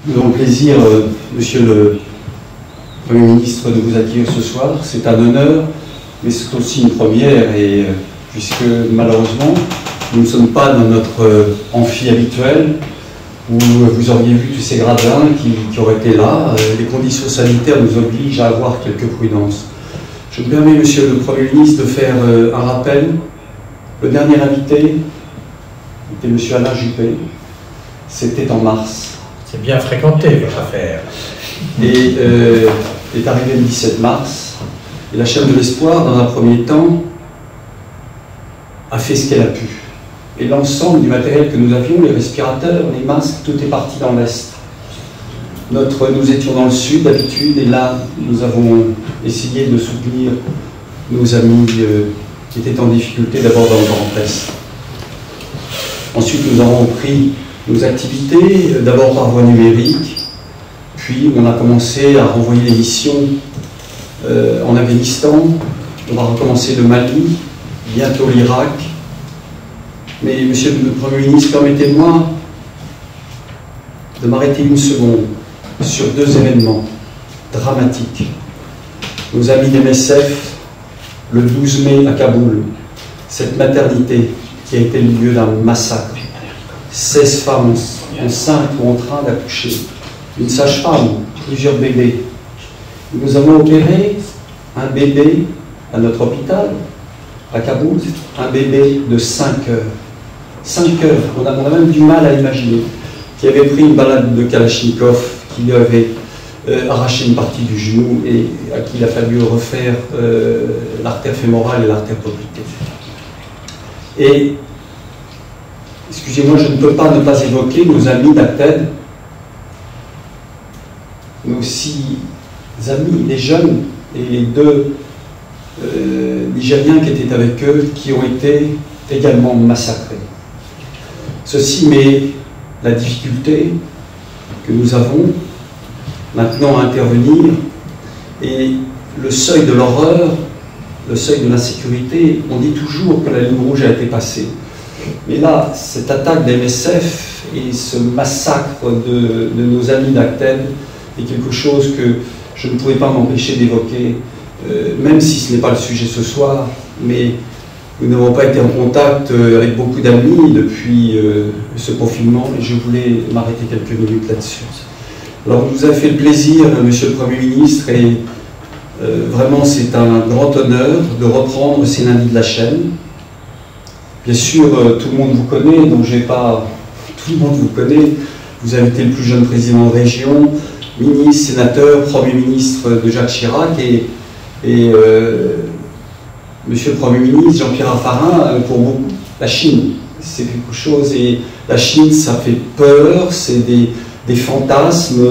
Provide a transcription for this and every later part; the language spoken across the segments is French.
Nous avons le plaisir, Monsieur le Premier ministre, de vous accueillir ce soir. C'est un honneur, mais c'est aussi une première, et puisque malheureusement, nous ne sommes pas dans notre amphi habituel, où vous auriez vu tous ces gradins qui auraient été là. Les conditions sanitaires nous obligent à avoir quelques prudences. Je me permets, Monsieur le Premier ministre, de faire un rappel. Le dernier invité était Monsieur Alain Juppé. C'était en mars. C'est bien fréquenté, votre affaire. Et est arrivé le 17 mars. Et la chaîne de l'espoir, dans un premier temps, a fait ce qu'elle a pu. Et l'ensemble du matériel que nous avions, les respirateurs, les masques, tout est parti dans l'Est. Nous étions dans le Sud d'habitude, et là, nous avons essayé de soutenir nos amis qui étaient en difficulté, d'abord dans le Grand Est. Ensuite, nous avons repris nos activités, d'abord par voie numérique, puis on a commencé à renvoyer des missions en Afghanistan, on va recommencer le Mali, bientôt l'Irak. Mais Monsieur le Premier ministre, permettez-moi de m'arrêter une seconde sur deux événements dramatiques. Nos amis d'MSF, le 12 mai à Kaboul, cette maternité qui a été le lieu d'un massacre. 16 femmes enceintes ou en train d'accoucher, une sage-femme, plusieurs bébés. Nous avons opéré un bébé à notre hôpital, à Kaboul, un bébé de 5 heures. 5 heures, on a même du mal à imaginer, qui avait pris une balade de Kalachnikov, qui lui avait arraché une partie du genou et à qui il a fallu refaire l'artère fémorale et l'artère poplitée. Et, excusez-moi, je ne peux pas ne pas évoquer nos amis d'Acted, nos 6 amis, les jeunes et les 2 Nigériens qui étaient avec eux, qui ont été également massacrés. Ceci met la difficulté que nous avons maintenant à intervenir, et le seuil de l'horreur, le seuil de l'insécurité. On dit toujours que la ligne rouge a été passée. Mais là, cette attaque des MSF et ce massacre de nos amis d'Acted est quelque chose que je ne pouvais pas m'empêcher d'évoquer, même si ce n'est pas le sujet ce soir, mais nous n'avons pas été en contact avec beaucoup d'amis depuis ce confinement, et je voulais m'arrêter quelques minutes là-dessus. Alors, vous avez fait le plaisir, Monsieur le Premier ministre, et vraiment c'est un grand honneur de reprendre ces lundis de la chaîne. Bien sûr, tout le monde vous connaît, donc j'ai pas... Tout le monde vous connaît. Vous avez été le plus jeune président de région, ministre, sénateur, Premier ministre de Jacques Chirac, et Monsieur le Premier ministre, Jean-Pierre Raffarin, pour beaucoup, la Chine, c'est quelque chose, et la Chine, ça fait peur, c'est des fantasmes,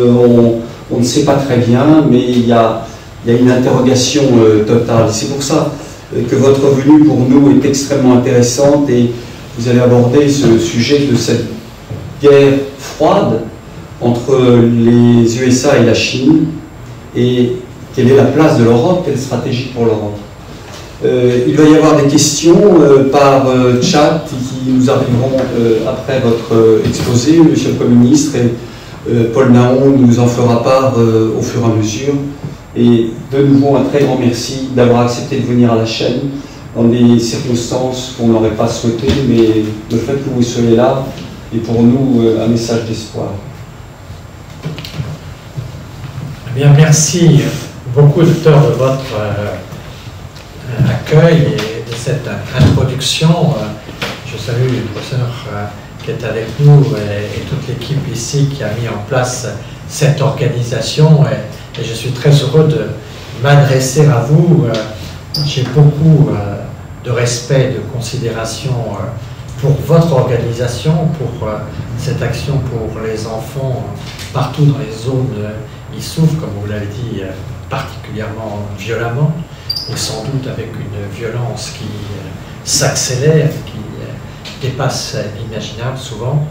on ne sait pas très bien, mais il y a une interrogation totale. C'est pour ça que votre venue pour nous est extrêmement intéressante, et vous allez aborder ce sujet de cette guerre froide entre les USA et la Chine, et quelle est la place de l'Europe, quelle stratégie pour l'Europe. Il va y avoir des questions par chat qui nous arriveront après votre exposé, Monsieur le Premier ministre, et Paul Naon nous en fera part au fur et à mesure. Et de nouveau, un très grand merci d'avoir accepté de venir à la chaîne dans des circonstances qu'on n'aurait pas souhaité, mais le fait que vous soyez là est pour nous un message d'espoir. Eh bien, merci beaucoup, docteur, de votre accueil et de cette introduction. Je salue le professeur qui est avec nous et toute l'équipe ici qui a mis en place cette organisation, et je suis très heureux de m'adresser à vous. J'ai beaucoup de respect, de considération pour votre organisation, pour cette action pour les enfants partout dans les zones qui souffrent, comme vous l'avez dit, particulièrement violemment, et sans doute avec une violence qui s'accélère, qui dépasse l'imaginable souvent.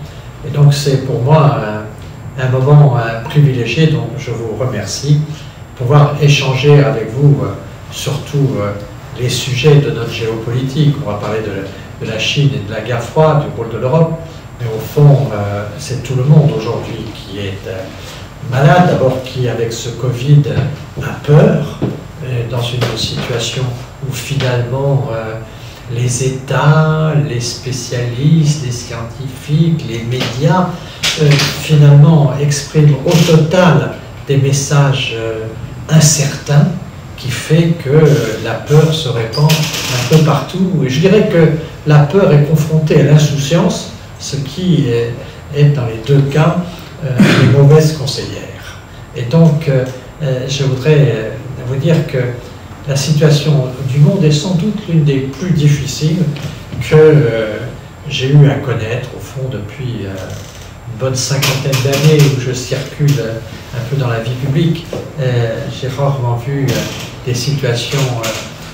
Et donc c'est pour moi un moment privilégié, dont je vous remercie, pouvoir échanger avec vous surtout les sujets de notre géopolitique. On va parler de la Chine et de la guerre froide, du rôle de l'Europe, mais au fond c'est tout le monde aujourd'hui qui est malade, d'abord qui, avec ce Covid, a peur, dans une situation où finalement les États, les spécialistes, les scientifiques, les médias, finalement expriment au total des messages incertains, qui fait que la peur se répand un peu partout. Et je dirais que la peur est confrontée à l'insouciance, ce qui est dans les deux cas une mauvaise conseillère. Et donc, je voudrais vous dire que la situation du monde est sans doute l'une des plus difficiles que j'ai eu à connaître, au fond, depuis une bonne cinquantaine d'années où je circule un peu dans la vie publique. J'ai rarement vu des situations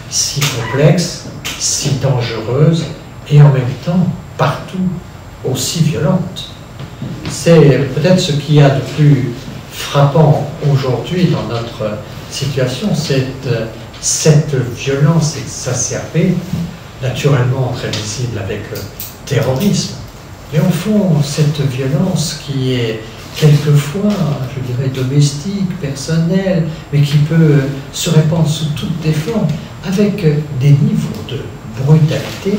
si complexes, si dangereuses, et en même temps, partout, aussi violentes. C'est peut-être ce qu'il y a de plus frappant aujourd'hui dans notre situation, c'est cette violence exacerbée, naturellement très visible avec le terrorisme, mais au fond, cette violence qui est quelquefois, je dirais, domestique, personnelle, mais qui peut se répandre sous toutes les formes, avec des niveaux de brutalité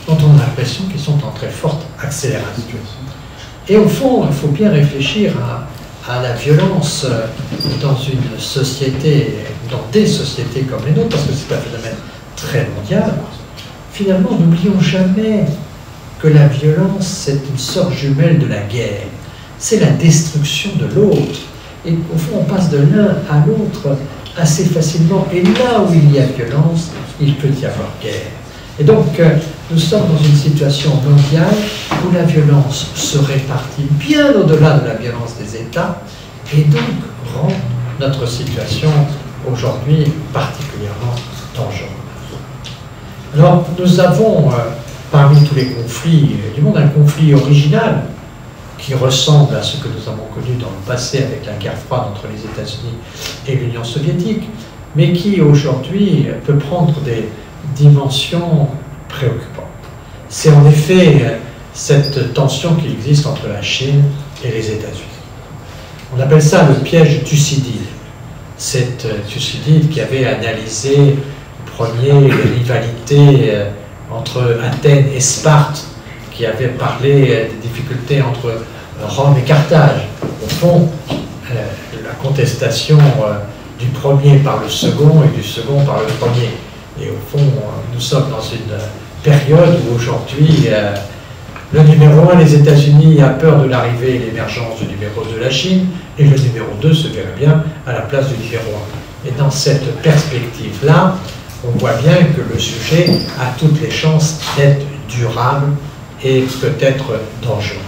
dont on a l'impression qu'ils sont en très forte accélération. Et au fond, il faut bien réfléchir à la violence dans une société, dans des sociétés comme les nôtres, parce que c'est un phénomène très mondial. Finalement, n'oublions jamais que la violence, c'est une sorte jumelle de la guerre. C'est la destruction de l'autre. Et au fond, on passe de l'un à l'autre assez facilement. Et là où il y a violence, il peut y avoir guerre. Et donc, nous sommes dans une situation mondiale où la violence se répartit bien au-delà de la violence des États et donc rend notre situation aujourd'hui particulièrement dangereuse. Alors, nous avons, parmi tous les conflits du monde, un conflit original qui ressemble à ce que nous avons connu dans le passé avec la guerre froide entre les États-Unis et l'Union soviétique, mais qui aujourd'hui peut prendre des dimensions préoccupantes. C'est en effet cette tension qui existe entre la Chine et les États-Unis. On appelle ça le piège Thucydide. C'est Thucydide qui avait analysé le premier les rivalités entre Athènes et Sparte, qui avait parlé des difficultés entre Rome et Carthage. Au fond, la contestation du premier par le second et du second par le premier. Et au fond, nous sommes dans une période où aujourd'hui, le numéro 1, les États-Unis, a peur de l'arrivée et l'émergence du numéro 2, la Chine, et le numéro 2 se verrait bien à la place du numéro 1. Et dans cette perspective-là, on voit bien que le sujet a toutes les chances d'être durable et peut-être dangereux.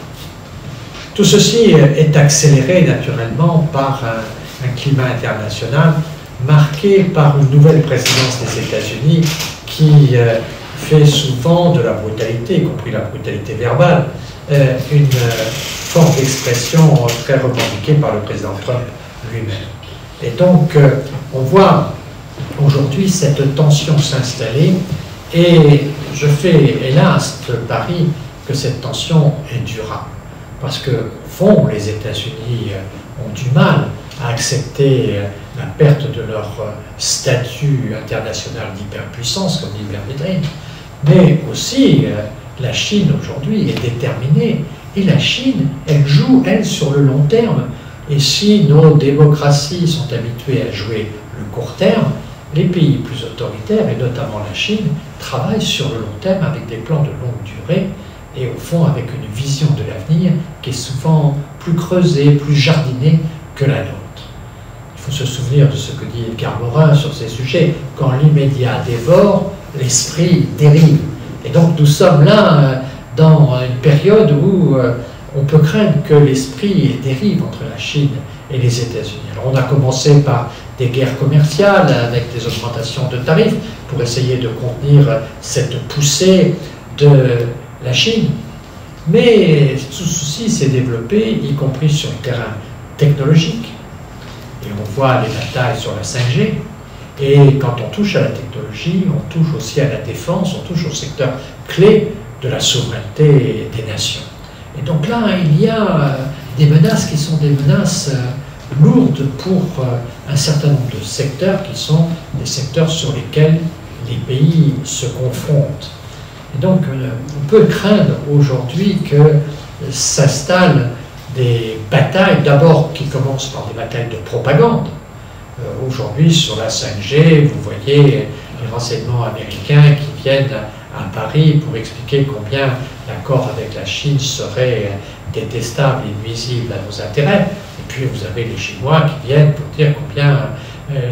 Tout ceci est accéléré naturellement par un climat international marqué par une nouvelle présidence des États-Unis qui fait souvent de la brutalité, y compris la brutalité verbale, une forme d'expression très revendiquée par le président Trump lui-même. Et donc, on voit aujourd'hui cette tension s'installer et je fais hélas le pari que cette tension est durable. Parce que, au fond, les États-Unis ont du mal à accepter la perte de leur statut international d'hyperpuissance, comme dit Bermuda. Mais aussi, la Chine aujourd'hui est déterminée. Et la Chine, elle joue, elle, sur le long terme. Et si nos démocraties sont habituées à jouer le court terme, les pays plus autoritaires, et notamment la Chine, travaillent sur le long terme avec des plans de longue durée et au fond avec une vision de l'avenir qui est souvent plus creusée, plus jardinée que la nôtre. Il faut se souvenir de ce que dit Edgar Morin sur ces sujets. Quand l'immédiat dévore, l'esprit dérive. Et donc nous sommes là dans une période où on peut craindre que l'esprit dérive entre la Chine et les États-Unis. Alors on a commencé par des guerres commerciales avec des augmentations de tarifs pour essayer de contenir cette poussée de la Chine. Mais tout ceci s'est développé, y compris sur le terrain technologique. Et on voit les batailles sur la 5G. Et quand on touche à la technologie, on touche aussi à la défense, on touche au secteur clé de la souveraineté des nations. Et donc là, il y a des menaces qui sont des menaces lourde pour un certain nombre de secteurs qui sont des secteurs sur lesquels les pays se confrontent. Et donc, on peut craindre aujourd'hui que s'installent des batailles, d'abord qui commencent par des batailles de propagande. Aujourd'hui, sur la 5G, vous voyez les renseignements américains qui viennent à Paris pour expliquer combien l'accord avec la Chine serait détestable et nuisible à nos intérêts. Et puis vous avez les Chinois qui viennent pour dire combien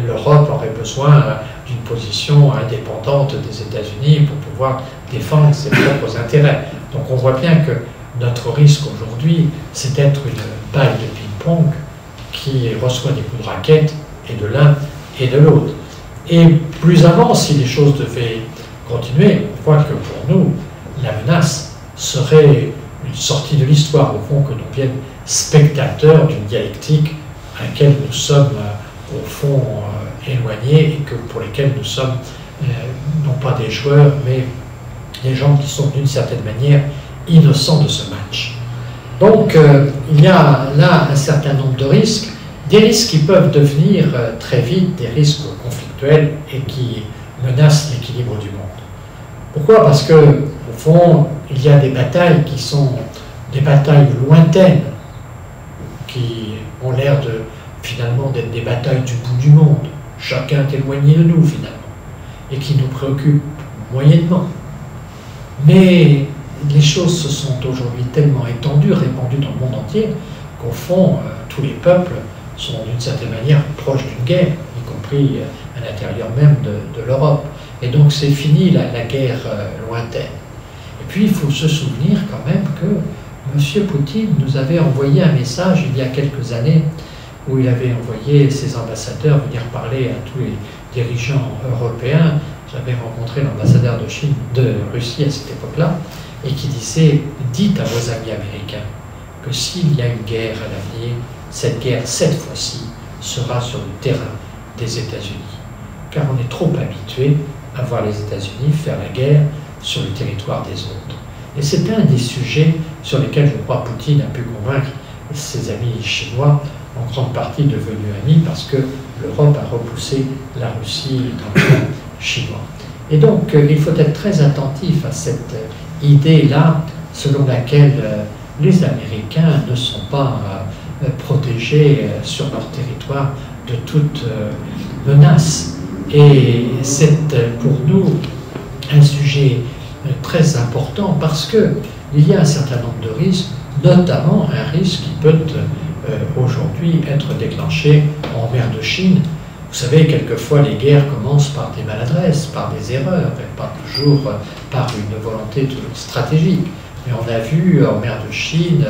l'Europe aurait besoin d'une position indépendante des États-Unis pour pouvoir défendre ses propres intérêts. Donc on voit bien que notre risque aujourd'hui, c'est d'être une balle de ping-pong qui reçoit des coups de raquette et de l'un et de l'autre. Et plus avant, si les choses devaient continuer, on voit que pour nous, la menace serait une sortie de l'histoire, au fond, que nous deviennent spectateurs d'une dialectique à laquelle nous sommes, au fond, éloignés et que pour lesquels nous sommes non pas des joueurs, mais des gens qui sont d'une certaine manière innocents de ce match. Donc, il y a là un certain nombre de risques, des risques qui peuvent devenir très vite des risques conflictuels et qui menacent l'équilibre du monde. Pourquoi? Parce que, au fond, il y a des batailles qui sont des batailles lointaines, qui ont l'air de, finalement, d'être des batailles du bout du monde. Chacun est éloigné de nous, finalement, et qui nous préoccupent moyennement. Mais les choses se sont aujourd'hui tellement étendues, répandues dans le monde entier, qu'au fond, tous les peuples sont d'une certaine manière proches d'une guerre, y compris à l'intérieur même de l'Europe. Et donc c'est fini la guerre lointaine. Et puis il faut se souvenir quand même que M. Poutine nous avait envoyé un message il y a quelques années où il avait envoyé ses ambassadeurs venir parler à tous les dirigeants européens. J'avais rencontré l'ambassadeur de Russie à cette époque-là, et qui disait « Dites à vos amis américains que s'il y a une guerre à l'avenir, cette guerre, cette fois-ci, sera sur le terrain des États-Unis. Car on est trop habitué à voir les États-Unis faire la guerre sur le territoire des autres. » Et c'est un des sujets sur lesquels, je crois, Poutine a pu convaincre ses amis chinois, en grande partie devenus amis, parce que l'Europe a repoussé la Russie dans le camp chinois. Et donc, il faut être très attentif à cette idée-là, selon laquelle les Américains ne sont pas protégés sur leur territoire de toute menace. Et c'est pour nous un sujet très important parce qu'il y a un certain nombre de risques, notamment un risque qui peut aujourd'hui être déclenché en mer de Chine. Vous savez, quelquefois les guerres commencent par des maladresses, par des erreurs, et pas toujours par une volonté stratégique. Mais on a vu en mer de Chine,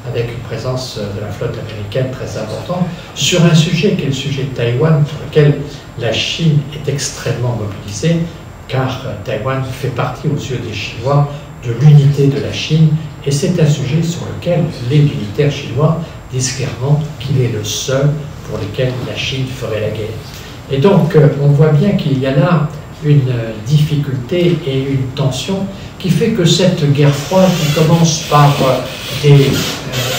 avec une présence de la flotte américaine très importante, sur un sujet qui est le sujet de Taïwan, pour lequel la Chine est extrêmement mobilisée, car Taïwan fait partie aux yeux des Chinois de l'unité de la Chine, et c'est un sujet sur lequel les militaires chinois disent clairement qu'il est le seul pour lequel la Chine ferait la guerre. Et donc, on voit bien qu'il y a là une difficulté et une tension qui fait que cette guerre froide, qui commence par des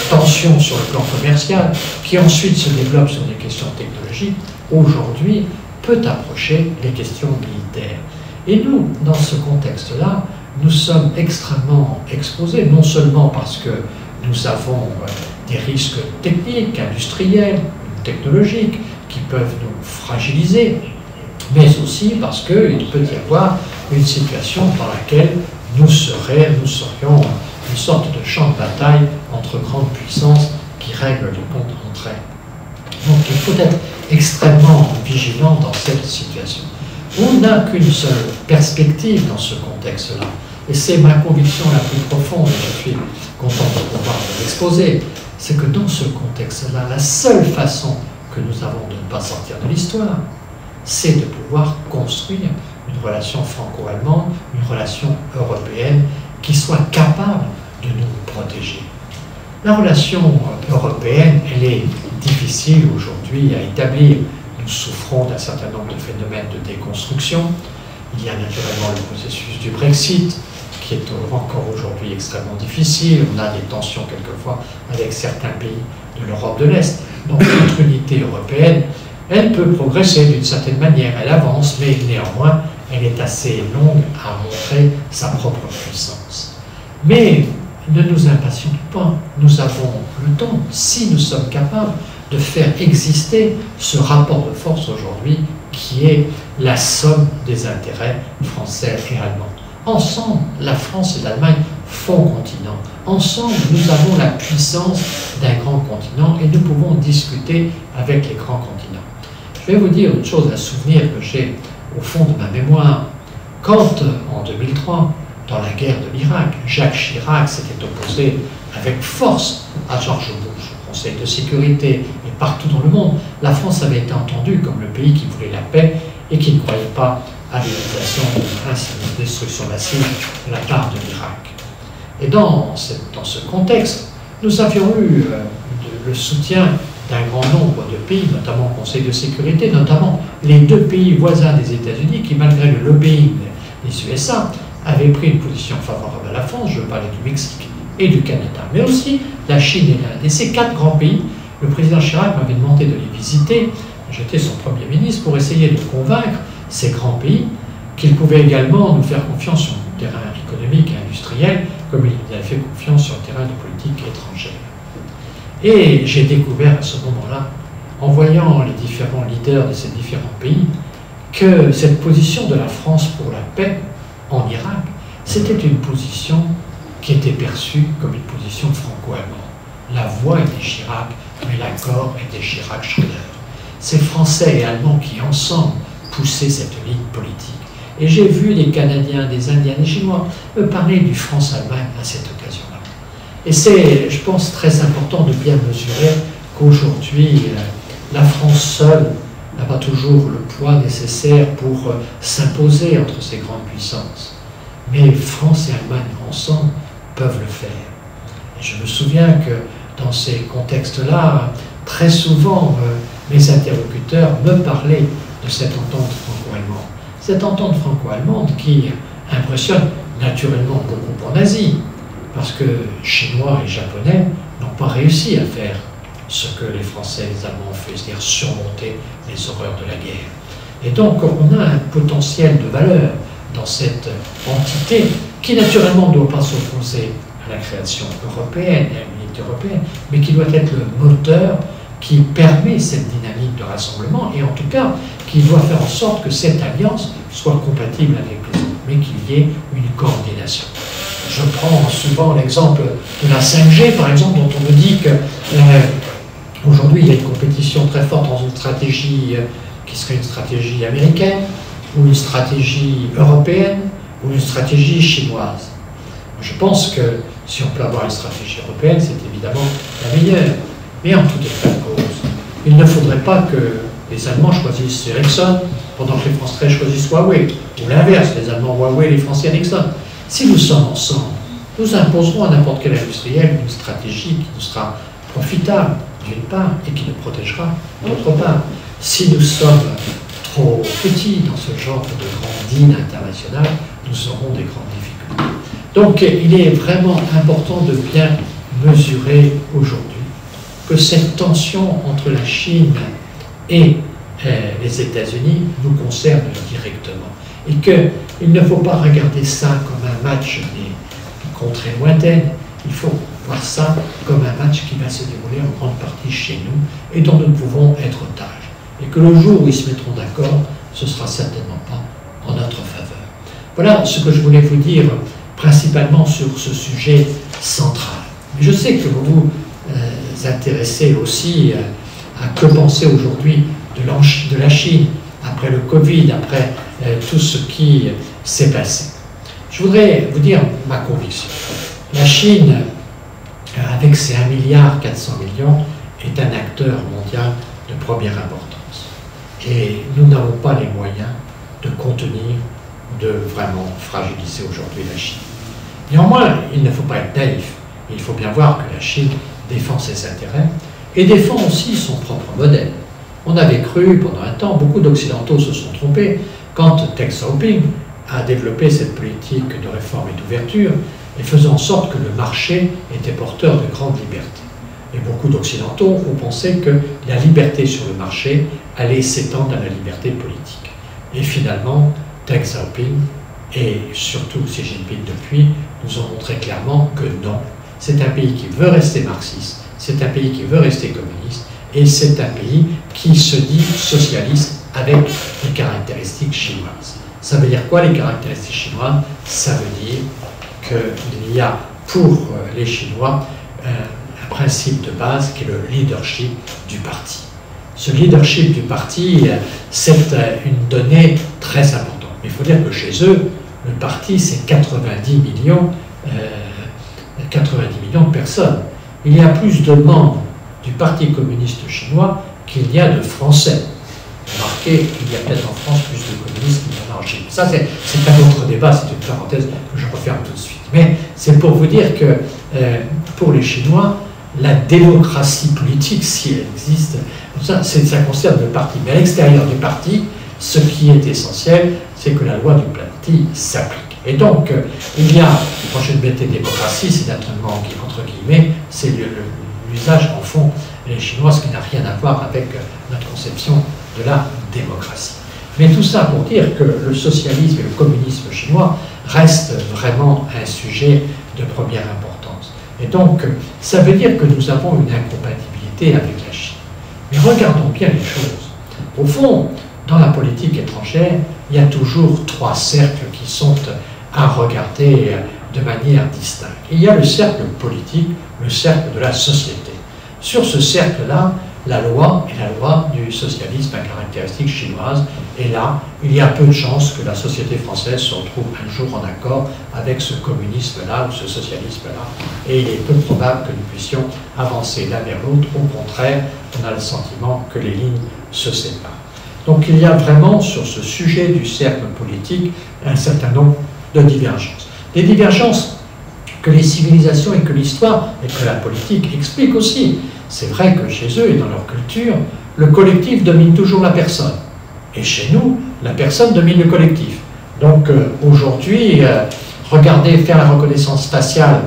tensions sur le plan commercial, qui ensuite se développe sur des questions technologiques, aujourd'hui peut approcher les questions militaires. Et nous, dans ce contexte-là, nous sommes extrêmement exposés, non seulement parce que nous avons des risques techniques, industriels, technologiques, qui peuvent nous fragiliser, mais aussi parce qu'il peut y avoir une situation dans laquelle nous serions une sorte de champ de bataille entre grandes puissances qui règlent les comptes entre elles. Donc il faut être extrêmement vigilant dans cette situation. On n'a qu'une seule perspective dans ce contexte-là, et c'est ma conviction la plus profonde, et je suis content de pouvoir l'exposer, c'est que dans ce contexte-là, la seule façon que nous avons de ne pas sortir de l'histoire, c'est de pouvoir construire une relation franco-allemande, une relation européenne qui soit capable de nous protéger. La relation européenne, elle est difficile aujourd'hui à établir. Nous souffrons d'un certain nombre de phénomènes de déconstruction. Il y a naturellement le processus du Brexit qui est encore aujourd'hui extrêmement difficile. On a des tensions quelquefois avec certains pays de l'Europe de l'Est. Donc notre unité européenne, elle peut progresser d'une certaine manière, elle avance, mais néanmoins, elle est assez longue à montrer sa propre puissance. Mais ne nous impatientons pas, nous avons le temps, si nous sommes capables de faire exister ce rapport de force aujourd'hui qui est la somme des intérêts français et allemands. Ensemble, la France et l'Allemagne font continent. Ensemble, nous avons la puissance d'un grand continent et nous pouvons discuter avec les grands continents. Je vais vous dire une chose, un souvenir que j'ai au fond de ma mémoire. Quand, en 2003, dans la guerre de l'Irak, Jacques Chirac s'était opposé avec force à George Bush, au Conseil de sécurité et partout dans le monde, la France avait été entendue comme le pays qui voulait la paix et qui ne croyait pas à l'utilisation de destruction massive de la part de l'Irak. Et dans ce contexte, nous avions eu le soutien d'un grand nombre de pays, notamment au Conseil de sécurité, notamment les deux pays voisins des États-Unis qui, malgré le lobbying des USA, avaient pris une position favorable à la France. Je parlais du Mexique et du Canada, mais aussi la Chine et l'Inde. Et ces quatre grands pays, le président Chirac m'avait demandé de les visiter. J'étais son Premier ministre pour essayer de convaincre ces grands pays qu'ils pouvaient également nous faire confiance sur le terrain économique et industriel, comme il avait fait confiance sur le terrain de politique étrangère. Et j'ai découvert à ce moment-là, en voyant les différents leaders de ces différents pays, que cette position de la France pour la paix en Irak, c'était une position qui était perçue comme une position franco-allemande. La voix était Chirac, mais l'accord était Chirac-Schröder. C'est Français et Allemands qui, ensemble, poussaient cette ligne politique. Et j'ai vu des Canadiens, des Indiens, des Chinois me parler du France-Allemagne à cette occasion-là. Et c'est, je pense, très important de bien mesurer qu'aujourd'hui, la France seule n'a pas toujours le poids nécessaire pour s'imposer entre ces grandes puissances. Mais France et Allemagne, ensemble, peuvent le faire. Et je me souviens que dans ces contextes-là, très souvent, mes interlocuteurs me parlaient de cette entente franco-allemande. Cette entente franco-allemande qui impressionne naturellement beaucoup en Asie, parce que Chinois et Japonais n'ont pas réussi à faire ce que les Français et les Allemands ont fait, c'est-à-dire surmonter les horreurs de la guerre. Et donc on a un potentiel de valeur dans cette entité qui naturellement ne doit pas s'opposer à la création européenne et à l'unité européenne, mais qui doit être le moteur qui permet cette dynamique de rassemblement et en tout cas qui doit faire en sorte que cette alliance soit compatible avec les autres, mais qu'il y ait une coordination. Je prends souvent l'exemple de la 5G, par exemple, dont on me dit que aujourd'hui il y a une compétition très forte dans une stratégie qui serait une stratégie américaine, ou une stratégie européenne, ou une stratégie chinoise. Je pense que si on peut avoir une stratégie européenne, c'est évidemment la meilleure. Mais en tout état de cause, il ne faudrait pas que les Allemands choisissent Ericsson pendant que les Français choisissent Huawei, ou l'inverse, les Allemands Huawei, les Français Ericsson. Si nous sommes ensemble, nous imposerons à n'importe quel industriel une stratégie qui nous sera profitable d'une part et qui nous protégera d'autre part. Si nous sommes trop petits dans ce genre de grande dîne internationale, nous aurons des grandes difficultés. Donc il est vraiment important de bien mesurer aujourd'hui que cette tension entre la Chine et les États-Unis nous concerne directement. Et qu'il ne faut pas regarder ça comme un match des contrées lointaines, il faut voir ça comme un match qui va se dérouler en grande partie chez nous et dont nous pouvons être otages. Et que le jour où ils se mettront d'accord, ce ne sera certainement pas en notre faveur. Voilà ce que je voulais vous dire principalement sur ce sujet central. Mais je sais que vous vous intéressez aussi à que penser aujourd'hui de la Chine après le Covid, après tout ce qui s'est passé. Je voudrais vous dire ma conviction. La Chine, avec ses 1,4 milliard, est un acteur mondial de première importance. Et nous n'avons pas les moyens de contenir, de vraiment fragiliser aujourd'hui la Chine. Néanmoins, il ne faut pas être naïf. Il faut bien voir que la Chine défend ses intérêts et défend aussi son propre modèle. On avait cru pendant un temps, beaucoup d'Occidentaux se sont trompés, quand Deng Xiaoping a développé cette politique de réforme et d'ouverture et faisant en sorte que le marché était porteur de grandes libertés. Et beaucoup d'Occidentaux ont pensé que la liberté sur le marché allait s'étendre à la liberté politique. Et finalement, Deng Xiaoping et surtout Xi Jinping depuis nous ont montré clairement que non, c'est un pays qui veut rester marxiste, c'est un pays qui veut rester communiste, et c'est un pays qui se dit socialiste avec les caractéristiques chinoises. Ça veut dire quoi les caractéristiques chinoises? Ça veut dire qu'il y a pour les Chinois un principe de base qui est le leadership du parti. Ce leadership du parti, c'est une donnée très importante. Mais il faut dire que chez eux, le parti, c'est 90 millions de personnes. Il y a plus de membres du Parti communiste chinois qu'il y a de Français. Remarquez qu'il y a peut-être en France plus de communistes qu'il y en a en Chine. Ça, c'est un autre débat, c'est une parenthèse que je referme tout de suite. Mais c'est pour vous dire que pour les Chinois, la démocratie politique, si elle existe, ça concerne le parti. Mais à l'extérieur du parti, ce qui est essentiel, c'est que la loi du parti s'applique. Et donc, il y a, quand je mets démocratie, c'est naturellement, entre guillemets, c'est l'usage en fond les Chinois, ce qui n'a rien à voir avec notre conception de la démocratie. Mais tout ça pour dire que le socialisme et le communisme chinois restent vraiment un sujet de première importance. Et donc, ça veut dire que nous avons une incompatibilité avec la Chine. Mais regardons bien les choses. Au fond, dans la politique étrangère, il y a toujours trois cercles qui sont à regarder de manière distincte. Il y a le cercle politique, le cercle de la société. Sur ce cercle-là, la loi est la loi du socialisme à caractéristiques chinoises. Et là, il y a peu de chances que la société française se retrouve un jour en accord avec ce communisme-là ou ce socialisme-là. Et il est peu probable que nous puissions avancer l'un vers l'autre. Au contraire, on a le sentiment que les lignes se séparent. Donc il y a vraiment sur ce sujet du cercle politique un certain nombre de divergences. Des divergences que les civilisations et que l'histoire et que la politique expliquent aussi. C'est vrai que chez eux et dans leur culture, le collectif domine toujours la personne. Et chez nous, la personne domine le collectif. Donc aujourd'hui, regardez, faire la reconnaissance faciale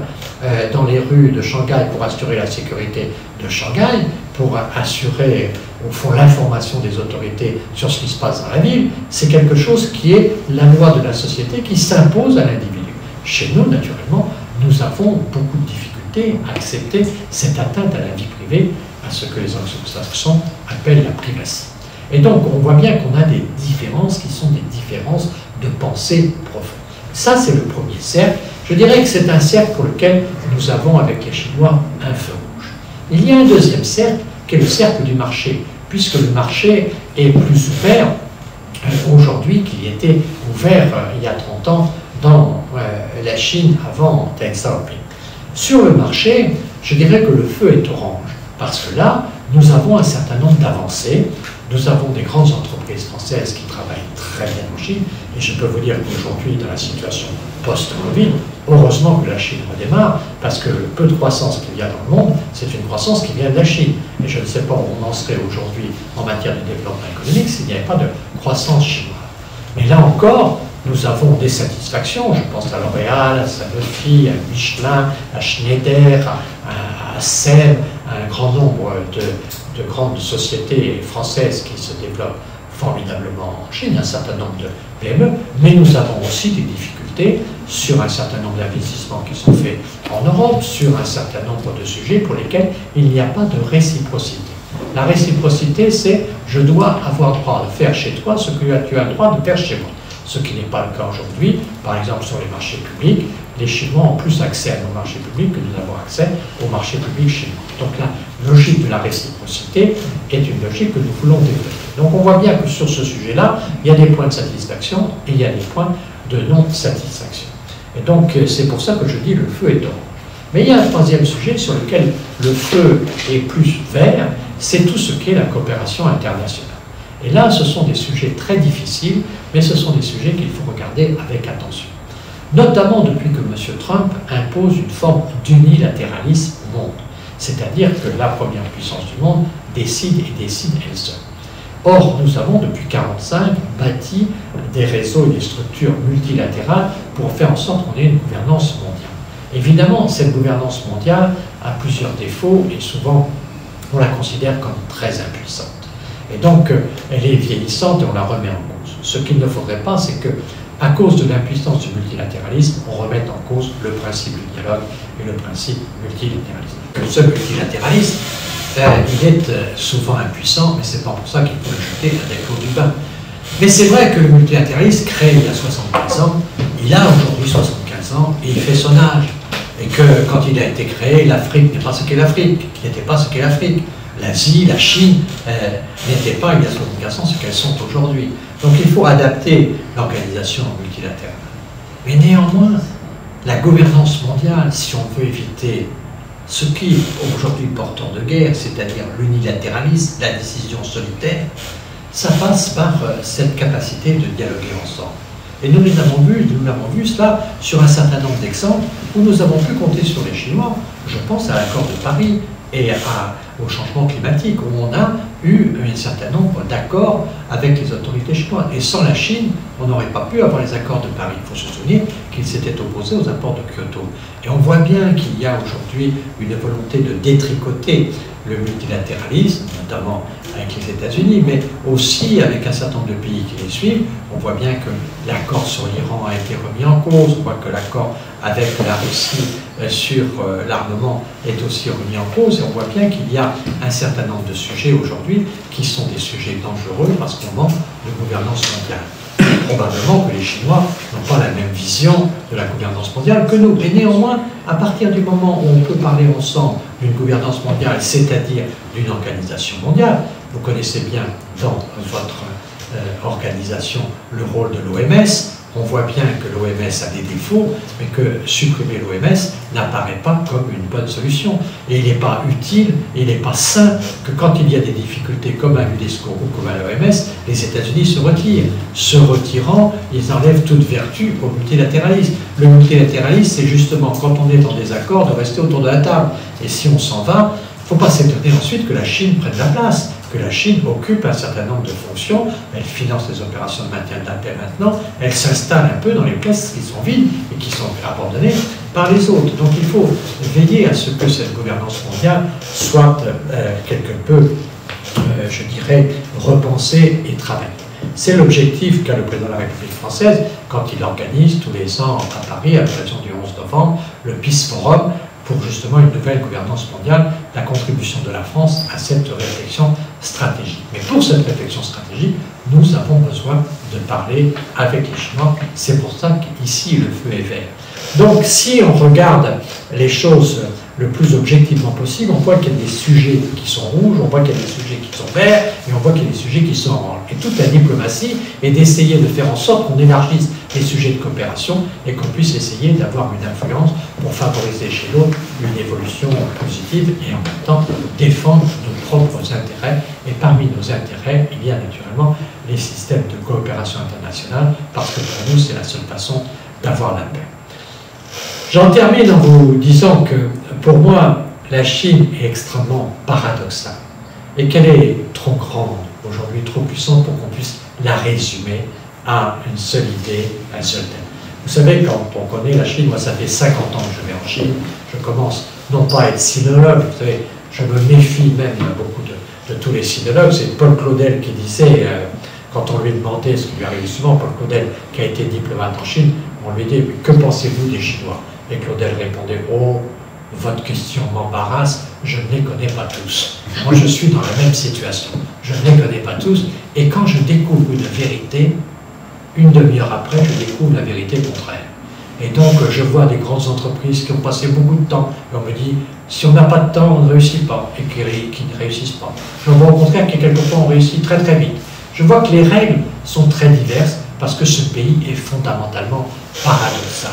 dans les rues de Shanghai pour assurer la sécurité de Shanghai, pour assurer au fond l'information des autorités sur ce qui se passe dans la ville, c'est quelque chose qui est la loi de la société qui s'impose à l'individu. Chez nous, naturellement, nous avons beaucoup de difficultés à accepter cette atteinte à la vie privée, à ce que les anglo-saxons appellent la privacy. Et donc, on voit bien qu'on a des différences qui sont des différences de pensée profonde. Ça, c'est le premier cercle. Je dirais que c'est un cercle pour lequel nous avons, avec les Chinois, un feu rouge. Il y a un deuxième cercle, qui est le cercle du marché, puisque le marché est plus ouvert aujourd'hui qu'il était ouvert il y a 30 ans dans la Chine avant Deng Xiaoping. Sur le marché, je dirais que le feu est orange, parce que là, nous avons un certain nombre d'avancées. Nous avons des grandes entreprises françaises qui travaillent très bien en Chine, et je peux vous dire qu'aujourd'hui, dans la situation post-Covid, heureusement que la Chine redémarre, parce que le peu de croissance qu'il y a dans le monde, c'est une croissance qui vient de la Chine. Et je ne sais pas où on en serait aujourd'hui en matière de développement économique s'il n'y avait pas de croissance chinoise. Mais là encore, nous avons des satisfactions. Je pense à L'Oréal, à Sanofi, à Michelin, à Schneider, à SEB, à un grand nombre de grandes sociétés françaises qui se développent formidablement en Chine, un certain nombre de PME, mais nous avons aussi des difficultés sur un certain nombre d'investissements qui sont faits en Europe, sur un certain nombre de sujets pour lesquels il n'y a pas de réciprocité. La réciprocité, c'est « je dois avoir droit de faire chez toi ce que tu as le droit de faire chez moi ». Ce qui n'est pas le cas aujourd'hui. Par exemple, sur les marchés publics, les Chinois ont plus accès à nos marchés publics que nous avons accès aux marchés publics chinois. Donc la logique de la réciprocité est une logique que nous voulons développer. Donc on voit bien que sur ce sujet-là, il y a des points de satisfaction et il y a des points de non-satisfaction. Et donc c'est pour ça que je dis le feu est orange. Mais il y a un troisième sujet sur lequel le feu est plus vert, c'est tout ce qu'est la coopération internationale. Et là, ce sont des sujets très difficiles, mais ce sont des sujets qu'il faut regarder avec attention. Notamment depuis que M. Trump impose une forme d'unilatéralisme au monde. C'est-à-dire que la première puissance du monde décide et décide elle seule. Or, nous avons depuis 1945 bâti des réseaux et des structures multilatérales pour faire en sorte qu'on ait une gouvernance mondiale. Évidemment, cette gouvernance mondiale a plusieurs défauts et souvent on la considère comme très impuissante. Et donc, elle est vieillissante et on la remet en cause. Ce qu'il ne faudrait pas, c'est que, à cause de l'impuissance du multilatéralisme, on remette en cause le principe du dialogue et le principe multilatéralisme. Ce multilatéralisme, il est souvent impuissant, mais c'est pas pour ça qu'il faut le jeter avec l'eau du bain. Mais c'est vrai que le multilatéralisme, créé il y a 75 ans, il a aujourd'hui 75 ans et il fait son âge. Et que quand il a été créé, l'Afrique n'est pas ce qu'est l'Afrique, qui n'était pas ce qu'est l'Afrique. L'Asie, la Chine n'étaient pas il y a 75 ans ce qu'elles sont aujourd'hui. Donc il faut adapter l'organisation multilatérale. Mais néanmoins, la gouvernance mondiale, si on veut éviter ce qui est aujourd'hui porteur de guerre, c'est-à-dire l'unilatéralisme, la décision solitaire, ça passe par cette capacité de dialoguer ensemble. Et nous l'avons vu cela sur un certain nombre d'exemples où nous avons pu compter sur les Chinois. Je pense à l'accord de Paris et au changement climatique, où on a eu un certain nombre d'accords avec les autorités chinoises. Et sans la Chine, on n'aurait pas pu avoir les accords de Paris. Il faut se souvenir qu'ils s'étaient opposés aux accords de Kyoto. Et on voit bien qu'il y a aujourd'hui une volonté de détricoter le multilatéralisme, notamment avec les États-Unis, mais aussi avec un certain nombre de pays qui les suivent. On voit bien que l'accord sur l'Iran a été remis en cause, on voit que l'accord avec la Russie sur l'armement est aussi remis en cause, et on voit bien qu'il y a un certain nombre de sujets aujourd'hui qui sont des sujets dangereux parce qu'on manque de gouvernance mondiale. Probablement que les Chinois n'ont pas la même vision de la gouvernance mondiale que nous. Et néanmoins, à partir du moment où on peut parler ensemble d'une gouvernance mondiale, c'est-à-dire d'une organisation mondiale, vous connaissez bien dans votre organisation le rôle de l'OMS. On voit bien que l'OMS a des défauts, mais que supprimer l'OMS n'apparaît pas comme une bonne solution. Et il n'est pas utile, et il n'est pas sain que quand il y a des difficultés comme à l'UNESCO ou comme à l'OMS, les États-Unis se retirent. Se retirant, ils enlèvent toute vertu au multilatéralisme. Le multilatéralisme, c'est justement quand on est dans des accords de rester autour de la table. Et si on s'en va, il ne faut pas s'étonner ensuite que la Chine prenne la place, que la Chine occupe un certain nombre de fonctions, elle finance les opérations de maintien de la paix maintenant, elle s'installe un peu dans les places qui sont vides et qui sont abandonnées par les autres. Donc il faut veiller à ce que cette gouvernance mondiale soit quelque peu, je dirais, repensée et travaillée. C'est l'objectif qu'a le président de la République française quand il organise tous les ans à Paris, à l'occasion du 11 novembre, le Peace Forum, pour justement une nouvelle gouvernance mondiale, la contribution de la France à cette réflexion stratégique. Mais pour cette réflexion stratégique, nous avons besoin de parler avec les Chinois. C'est pour ça qu'ici, le feu est vert. Donc, si on regarde les choses le plus objectivement possible, on voit qu'il y a des sujets qui sont rouges, on voit qu'il y a des sujets qui sont verts, et on voit qu'il y a des sujets qui sont orange. Et toute la diplomatie est d'essayer de faire en sorte qu'on élargisse les sujets de coopération et qu'on puisse essayer d'avoir une influence pour favoriser chez l'autre une évolution positive et en même temps défendre nos propres intérêts. Et parmi nos intérêts, il y a naturellement les systèmes de coopération internationale, parce que pour nous, c'est la seule façon d'avoir la paix. J'en termine en vous disant que, pour moi, la Chine est extrêmement paradoxale et qu'elle est trop grande, aujourd'hui trop puissante pour qu'on puisse la résumer à une seule idée, un seul thème. Vous savez, quand on connaît la Chine, moi ça fait 50 ans que je vais en Chine, je commence non pas à être sinologue, vous savez, je me méfie même beaucoup de tous les sinologues. C'est Paul Claudel qui disait, quand on lui demandait, ce qui lui arrive souvent, Paul Claudel qui a été diplomate en Chine, on lui dit « Que pensez-vous des Chinois ?» Et Claudel répondait « Oh, votre question m'embarrasse, je ne les connais pas tous. Moi, je suis dans la même situation. Je ne les connais pas tous. Et quand je découvre une vérité, une demi-heure après, je découvre la vérité contraire. Et donc, je vois des grandes entreprises qui ont passé beaucoup de temps. Et on me dit, si on n'a pas de temps, on ne réussit pas. Et qui ne réussissent pas. Je vois au contraire que quelquefois, on réussit très très vite. Je vois que les règles sont très diverses parce que ce pays est fondamentalement paradoxal.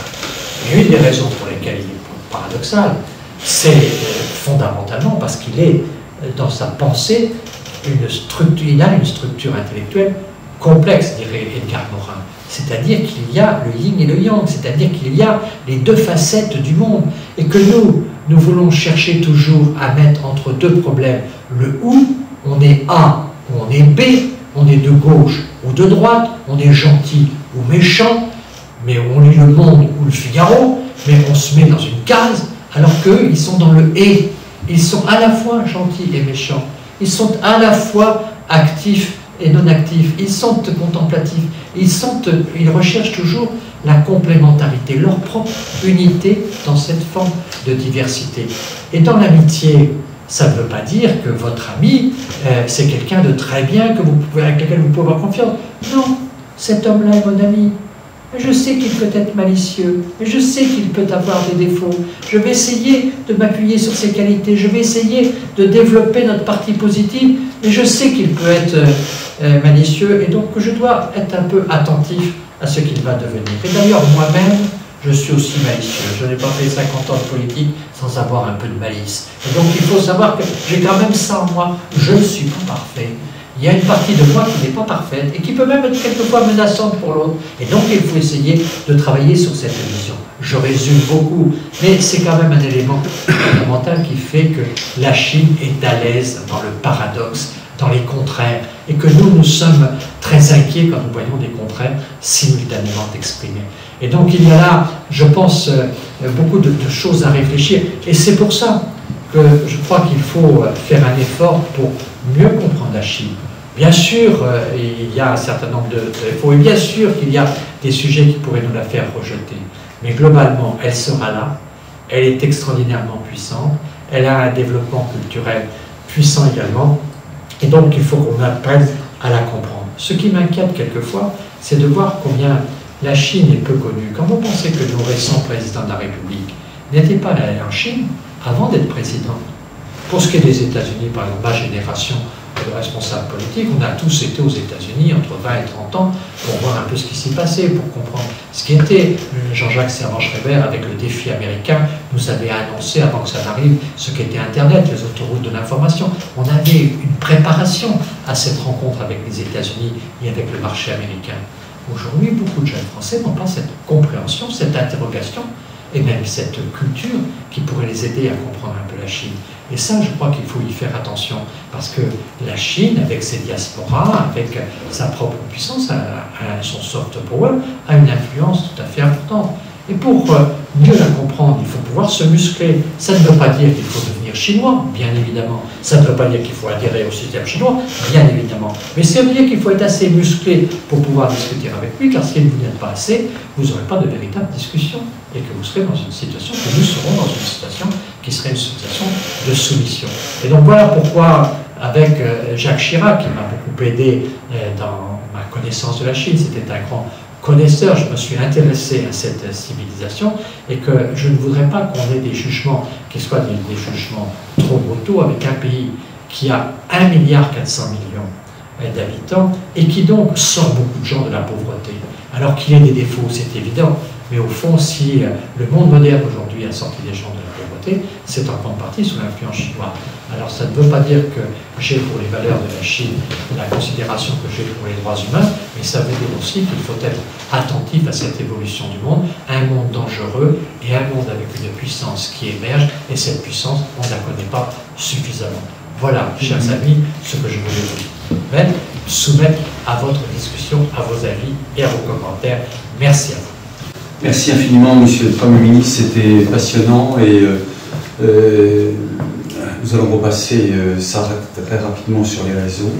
Et une des raisons pour lesquelles il est paradoxal, c'est fondamentalement parce qu'il est, dans sa pensée, il a une structure intellectuelle complexe, dirait Edgar Morin. C'est-à-dire qu'il y a le yin et le yang, c'est-à-dire qu'il y a les deux facettes du monde. Et que nous voulons chercher toujours à mettre entre deux problèmes le où on est A ou on est B, on est de gauche ou de droite, on est gentil ou méchant, mais on lit Le Monde ou Le Figaro, mais on se met dans une case, alors qu'eux, ils sont dans le « et ». Ils sont à la fois gentils et méchants. Ils sont à la fois actifs et non actifs. Ils sont contemplatifs. Ils recherchent toujours la complémentarité, leur propre unité dans cette forme de diversité. Et dans l'amitié, ça ne veut pas dire que votre ami, c'est quelqu'un de très bien, avec lequel vous pouvez avoir confiance. Non, cet homme-là est mon ami. Je sais qu'il peut être malicieux, je sais qu'il peut avoir des défauts. Je vais essayer de m'appuyer sur ses qualités, je vais essayer de développer notre partie positive, mais je sais qu'il peut être malicieux, et donc je dois être un peu attentif à ce qu'il va devenir. Et d'ailleurs, moi-même, je suis aussi malicieux. Je n'ai pas fait 50 ans de politique sans avoir un peu de malice. Et donc il faut savoir que j'ai quand même ça en moi. Je ne suis pas parfait. Il y a une partie de moi qui n'est pas parfaite et qui peut même être quelquefois menaçante pour l'autre. Et donc il faut essayer de travailler sur cette vision. Je résume beaucoup, mais c'est quand même un élément fondamental qui fait que la Chine est à l'aise dans le paradoxe, dans les contraires, et que nous sommes très inquiets quand nous voyons des contraires simultanément exprimés. Et donc il y a là, je pense, beaucoup de choses à réfléchir, et c'est pour ça que je crois qu'il faut faire un effort pour mieux comprendre la Chine. Bien sûr, il y a un certain nombre de défauts, et bien sûr qu'il y a des sujets qui pourraient nous la faire rejeter. Mais globalement, elle sera là, elle est extraordinairement puissante, elle a un développement culturel puissant également, et donc il faut qu'on apprenne à la comprendre. Ce qui m'inquiète quelquefois, c'est de voir combien la Chine est peu connue. Quand vous pensez que nos récents présidents de la République n'étaient pas allés en Chine avant d'être président. Pour ce qui est des États-Unis, par exemple, ma génération de responsables politiques, on a tous été aux États-Unis entre 20 et 30 ans pour voir un peu ce qui s'y passait, pour comprendre ce qui était. Jean-Jacques Servan-Schreiber, avec le défi américain, nous avait annoncé, avant que ça n'arrive, ce qu'était Internet, les autoroutes de l'information. On avait une préparation à cette rencontre avec les États-Unis et avec le marché américain. Aujourd'hui, beaucoup de jeunes Français n'ont pas cette compréhension, cette interrogation, et même cette culture qui pourrait les aider à comprendre un peu la Chine. Et ça, je crois qu'il faut y faire attention, parce que la Chine, avec ses diasporas, avec sa propre puissance, son soft power, a une influence tout à fait importante. Et pour mieux la comprendre, il faut pouvoir se muscler. Ça ne veut pas dire qu'il faut devenir chinois, bien évidemment. Ça ne veut pas dire qu'il faut adhérer au système chinois, bien évidemment. Mais ça veut dire qu'il faut être assez musclé pour pouvoir discuter avec lui, car si vous n'êtes pas assez, vous n'aurez pas de véritable discussion. Et que vous serez dans une situation, que nous serons dans une situation qui serait une situation de soumission. Et donc voilà pourquoi, avec Jacques Chirac, qui m'a beaucoup aidé dans ma connaissance de la Chine, c'était un grand connaisseur, je me suis intéressé à cette civilisation, et que je ne voudrais pas qu'on ait des jugements qui soient des jugements trop brutaux avec un pays qui a 1,4 milliard d'habitants et qui donc sort beaucoup de gens de la pauvreté. Alors qu'il y a des défauts, c'est évident, mais au fond, si le monde moderne aujourd'hui a sorti des gens de la pauvreté, c'est en grande partie sous l'influence chinoise. Alors ça ne veut pas dire que j'ai pour les valeurs de la Chine la considération que j'ai pour les droits humains, mais ça veut dire aussi qu'il faut être attentif à cette évolution du monde, un monde dangereux et un monde avec une puissance qui émerge, et cette puissance, on ne la connaît pas suffisamment. Voilà, chers amis, ce que je voulais vous soumettre à votre discussion, à vos avis et à vos commentaires. Merci à vous. Merci infiniment, Monsieur le Premier ministre, c'était passionnant, et nous allons repasser ça très rapidement sur les réseaux.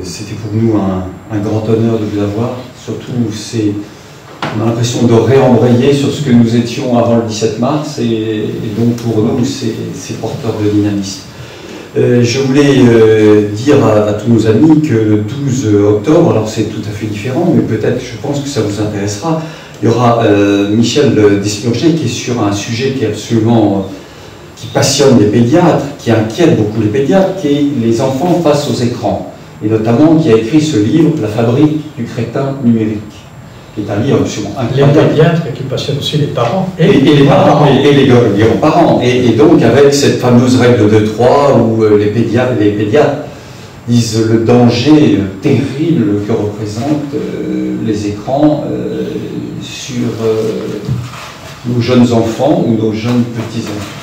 C'était pour nous un grand honneur de vous avoir, surtout on a l'impression de réembrayer sur ce que nous étions avant le 17 mars, et donc pour nous c'est porteur de dynamisme. Je voulais dire à tous nos amis que le 12 octobre, alors c'est tout à fait différent, mais peut-être, je pense que ça vous intéressera, il y aura Michel Despurger qui est sur un sujet qui est absolument, qui passionne les pédiatres, qui inquiète beaucoup les pédiatres, qui est les enfants face aux écrans, et notamment qui a écrit ce livre, La fabrique du crétin numérique, qui est un livre absolument incroyable. Les pédiatres qui passionnent aussi les parents. Et les parents, et les grands-parents. Et donc avec cette fameuse règle de 3 où les pédiatres disent le danger terrible que représentent les écrans sur nos jeunes enfants ou nos jeunes petits-enfants.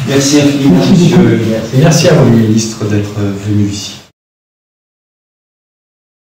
Merci infiniment, monsieur. Merci à vous, ministre, d'être venu ici.